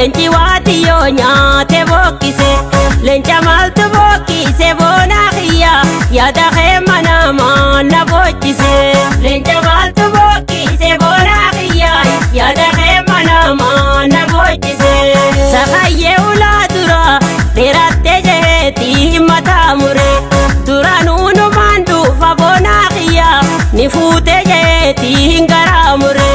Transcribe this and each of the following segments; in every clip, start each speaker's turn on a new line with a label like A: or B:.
A: leenci waatiyyoo nyaate bokkise leenca maaltu bokkise boona kiyya yaada keema namaa na bochise leenca maaltu bokkise boona kiyya yaada keema namaa na bochise sakayyee ulaa dura dheerattee jeetii mataa mure dura nuunumaan dhufa boona kiyya ni fuute jeetii garaa mure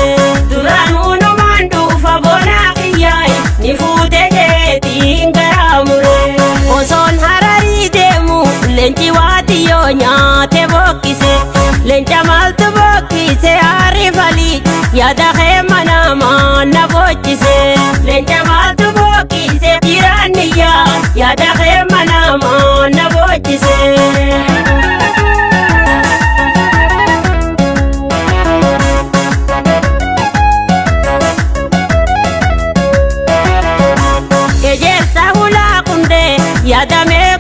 A: dura nuunumaan dhufa boona kiyya ni fuute jeetii garaa mure osoon hararii deemu leenci waatiyyoo nyaate bokkise leenca maaltu bokkise harifalii yaada keema namaa na bochise leenca maaltu bokkise jiraanniyyaa yaada keema namaa na bochise. Yaadamee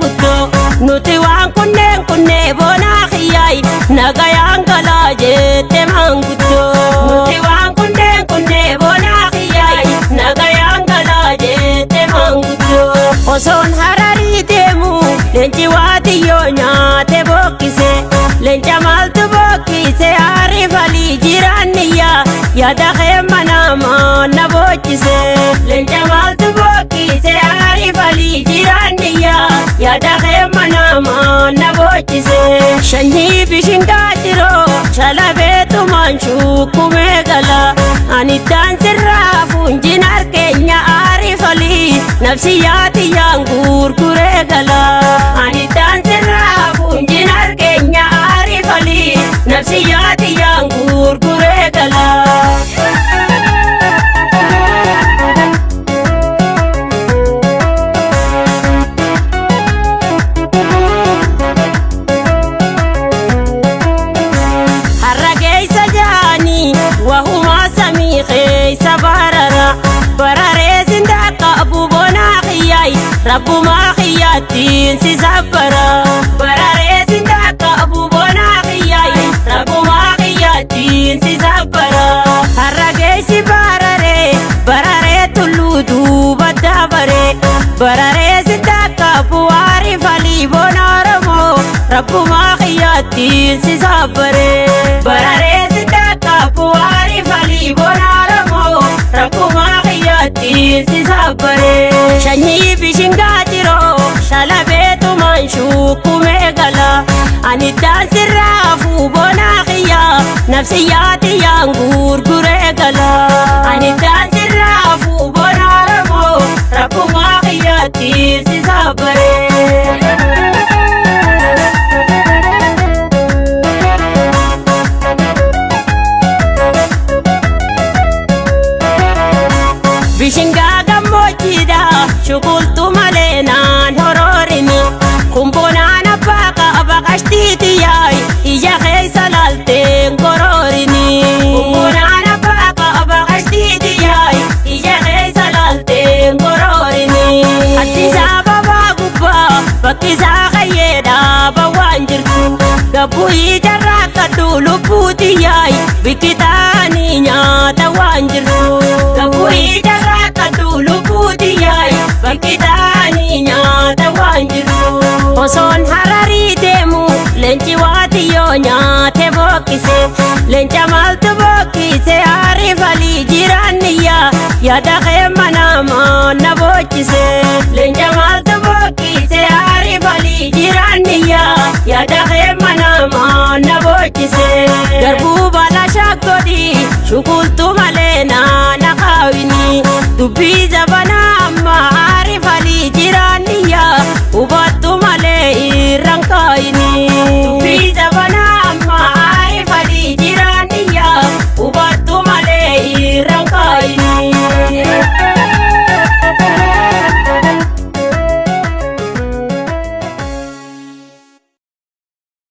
A: guddoo nuti waan kunneen boona kiyyaay nagayaan galaa jette manguddoo nuti waan kunneen boona kiyyaay nagayaan galaa jette manguddoo osoon hararii deemu leenci waatiyyoo nyaate bokkise leenca maaltu bokkise harifalii jiraanniyyaa yaada keema namaa na bochise leenca maaltu bokkise harifalii jiraanniyyaa yaada keema namaa na bochise shanyii bishingaa jiroo shalabeetumaan shukkumee gala aniddaan sirraa fuunjin harkeenya harifalii nafsiyyaatiyyaan gurguree gala aniddaan sirraa fuunjin harkeenya harifalii nafsiyyaatiyyaan gurguree gala. Rabbumaa kiyyaatiin si sabbara bararee sindaka abuubonaa kiyyaay rabbumaa kiyyaatiin si sabbara har'a geessi bararee tulluu duuba dabaree bararee sindaka bu'aari falii boona Oromoo rabbumaa kiyyaatiin si sabbaree bararee sindaka bu'aari falii boona Oromoo rabbumaa kiyyaatiin si sabbaree shanyii bishingaa jiroo shalabeetumaan shukkumee gala aniddaan sirraa fuubona kiyya nafsiyyaatiyyaan gurguree gala aniddaan sirraa fuubona Oromoo rabbumaa kiyyaattiin si sabbaree. Bishingaa gammoojjiidha shukultu malee naan horoorini kumbonaan abbaa qaba qashtiitiyyaay ija keessa laalteen goroorini kumbonaan abbaa qaba qashtiitiyyaay ija keessa laalteen goroorini addisaa babaa gubbaa bakkisaa qayyeedhaa bawwaan jirtu gabbuu ijarraa kadhu lubbuutiyyaay bikkitaanii nyaata waan jirtu gabbuu ijarraa kadhu lubbuutiyyaay bikkitaanii nyaata waan jirtu osoon hararii deemu leenci waatiyyoo nyaate bokkise leenca maaltu bokkise harifalii jiraanniyyaa yaada keema namaa na bochise leenca maaltu bokkise harifalii jiraanniyyaa yaada keema namaa na bochise garbuu bala shakkoodhi shukultu malee naana kaawini dubbii